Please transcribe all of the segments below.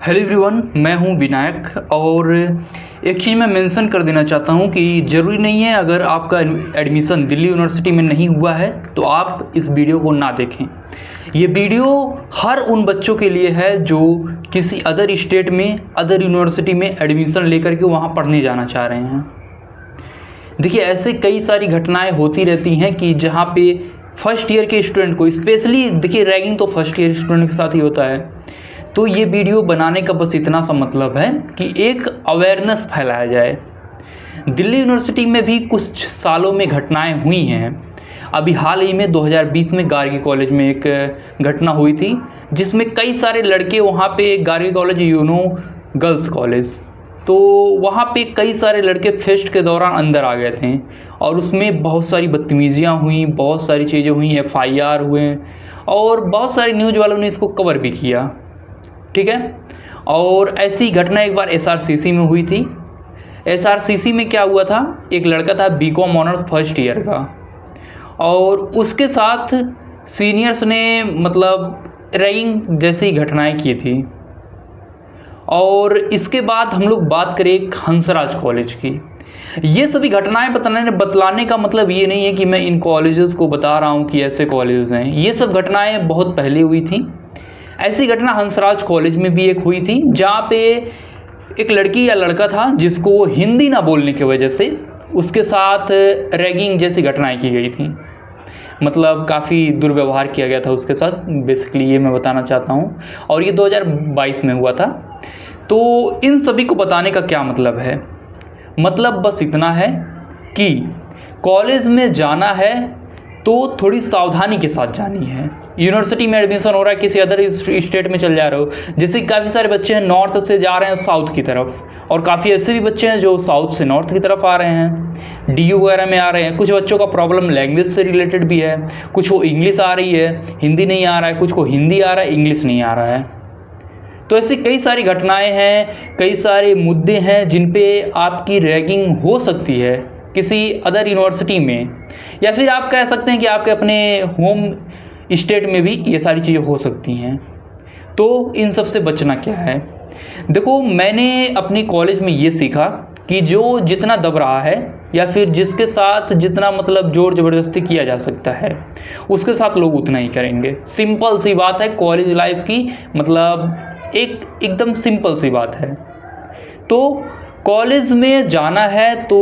Hello everyone, मैं हूं विनायक। और एक चीज़ मैं मेंशन कर देना चाहता हूं कि ज़रूरी नहीं है अगर आपका एडमिशन दिल्ली यूनिवर्सिटी में नहीं हुआ है तो आप इस वीडियो को ना देखें। ये वीडियो हर उन बच्चों के लिए है जो किसी अदर स्टेट में अदर यूनिवर्सिटी में एडमिशन लेकर के वहाँ पढ़ने जाना चाह रहे हैं। देखिए, ऐसे कई सारी घटनाएँ होती रहती हैं कि जहाँ पे फर्स्ट ईयर के स्टूडेंट को स्पेशली, देखिए रैगिंग तो फर्स्ट ईयर स्टूडेंट के साथ ही होता है। तो ये वीडियो बनाने का बस इतना सा मतलब है कि एक अवेयरनेस फैलाया जाए। दिल्ली यूनिवर्सिटी में भी कुछ सालों में घटनाएं हुई हैं। अभी हाल ही में 2020 में गार्गी कॉलेज में एक घटना हुई थी जिसमें कई सारे लड़के वहाँ पे, गार्गी कॉलेज गर्ल्स कॉलेज, तो वहाँ पे कई सारे लड़के फेस्ट के दौरान अंदर आ गए थे और उसमें बहुत सारी बदतमीज़ियाँ हुई, बहुत सारी चीज़ें हुई, FIR हुए और बहुत सारी न्यूज़ वालों ने इसको कवर भी किया। ठीक है। और ऐसी घटना एक बार SRCC में हुई थी। SRCC में क्या हुआ था, एक लड़का था BCom ऑनर्स फर्स्ट ईयर का और उसके साथ सीनियर्स ने मतलब रैगिंग जैसी घटनाएं की थी। और इसके बाद हम लोग बात करें हंसराज कॉलेज की। ये सभी घटनाएं बतलाने का मतलब ये नहीं है कि मैं इन कॉलेजेस को बता रहा हूँ कि ऐसे कॉलेजेस हैं। ये सब घटनाएं बहुत पहले हुई थी। ऐसी घटना हंसराज कॉलेज में भी एक हुई थी जहाँ पे एक लड़की या लड़का था जिसको हिंदी ना बोलने की वजह से उसके साथ रैगिंग जैसी घटनाएं की गई थी। मतलब काफ़ी दुर्व्यवहार किया गया था उसके साथ, बेसिकली ये मैं बताना चाहता हूँ। और ये 2022 में हुआ था। तो इन सभी को बताने का क्या मतलब है? मतलब बस इतना है कि कॉलेज में जाना है तो थोड़ी सावधानी के साथ जानी है। यूनिवर्सिटी में एडमिशन हो रहा है, किसी अदर स्टेट में चल जा रहे हो, जैसे काफ़ी सारे बच्चे हैं नॉर्थ से जा रहे हैं साउथ की तरफ, और काफ़ी ऐसे भी बच्चे हैं जो साउथ से नॉर्थ की तरफ आ रहे हैं, DU वगैरह में आ रहे हैं। कुछ बच्चों का प्रॉब्लम लैंग्वेज से रिलेटेड भी है, कुछ को इंग्लिश आ रही है, हिंदी नहीं आ रहा है, कुछ को हिंदी आ रहा है, इंग्लिश नहीं आ रहा है। तो ऐसी कई सारी घटनाएँ हैं, कई सारे मुद्दे हैं जिन पर आपकी रैगिंग हो सकती है किसी अदर यूनिवर्सिटी में, या फिर आप कह सकते हैं कि आपके अपने होम स्टेट में भी ये सारी चीज़ें हो सकती हैं। तो इन सब से बचना क्या है? देखो, मैंने अपनी कॉलेज में ये सीखा कि जो जितना दब रहा है या फिर जिसके साथ जितना मतलब जोर ज़बरदस्ती किया जा सकता है उसके साथ लोग उतना ही करेंगे। सिंपल सी बात है कॉलेज लाइफ की, मतलब एकदम सिंपल सी बात है। तो कॉलेज में जाना है तो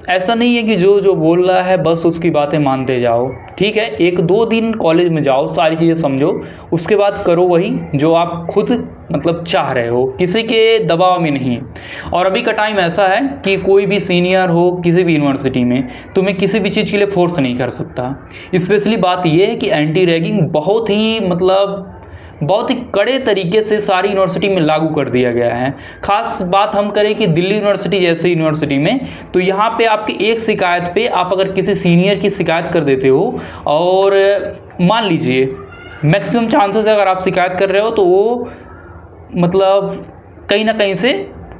ऐसा नहीं है कि जो बोल रहा है बस उसकी बातें मानते जाओ। ठीक है, 1-2 दिन कॉलेज में जाओ, सारी चीज़ें समझो, उसके बाद करो वही जो आप खुद मतलब चाह रहे हो, किसी के दबाव में नहीं। और अभी का टाइम ऐसा है कि कोई भी सीनियर हो किसी भी यूनिवर्सिटी में तुम्हें किसी भी चीज़ के लिए फोर्स नहीं कर सकता। स्पेशली बात यह है कि एंटी रैगिंग बहुत ही कड़े तरीके से सारी यूनिवर्सिटी में लागू कर दिया गया है। खास बात हम करें कि दिल्ली यूनिवर्सिटी जैसी यूनिवर्सिटी में, तो यहाँ पे आपकी एक शिकायत पे आप अगर किसी सीनियर की शिकायत कर देते हो, और मान लीजिए मैक्सिमम चांसेस है अगर आप शिकायत कर रहे हो तो वो मतलब कहीं ना कहीं से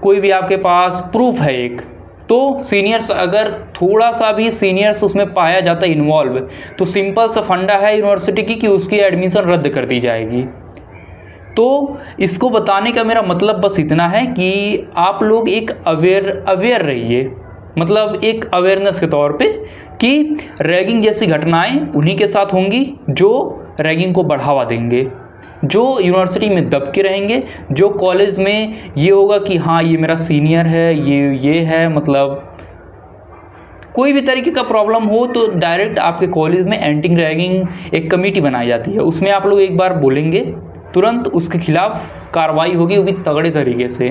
कोई भी आपके पास प्रूफ है एक, तो सीनियर्स अगर थोड़ा सा भी सीनियर्स उसमें पाया जाता है इन्वॉल्व, तो सिंपल सा फंडा है यूनिवर्सिटी की कि उसकी एडमिशन रद्द कर दी जाएगी। तो इसको बताने का मेरा मतलब बस इतना है कि आप लोग एक अवेयर रहिए, मतलब एक अवेयरनेस के तौर पे कि रैगिंग जैसी घटनाएं उन्हीं के साथ होंगी जो रैगिंग को बढ़ावा देंगे, जो यूनिवर्सिटी में दब के रहेंगे, जो कॉलेज में ये होगा कि हाँ ये मेरा सीनियर है, ये है, मतलब कोई भी तरीके का प्रॉब्लम हो तो डायरेक्ट आपके कॉलेज में एंटी रैगिंग एक कमेटी बनाई जाती है, उसमें आप लोग एक बार बोलेंगे तुरंत उसके खिलाफ कार्रवाई होगी, वो भी तगड़े तरीके से।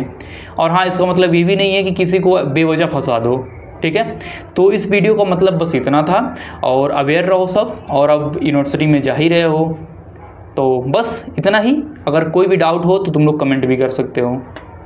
और हाँ, इसका मतलब ये भी नहीं है कि किसी को बेवजह फंसा दो। ठीक है, तो इस वीडियो का मतलब बस इतना था। और अवेयर रहो सब, और अब यूनिवर्सिटी में जा ही रहे हो तो बस इतना ही। अगर कोई भी डाउट हो तो तुम लोग कमेंट भी कर सकते हो।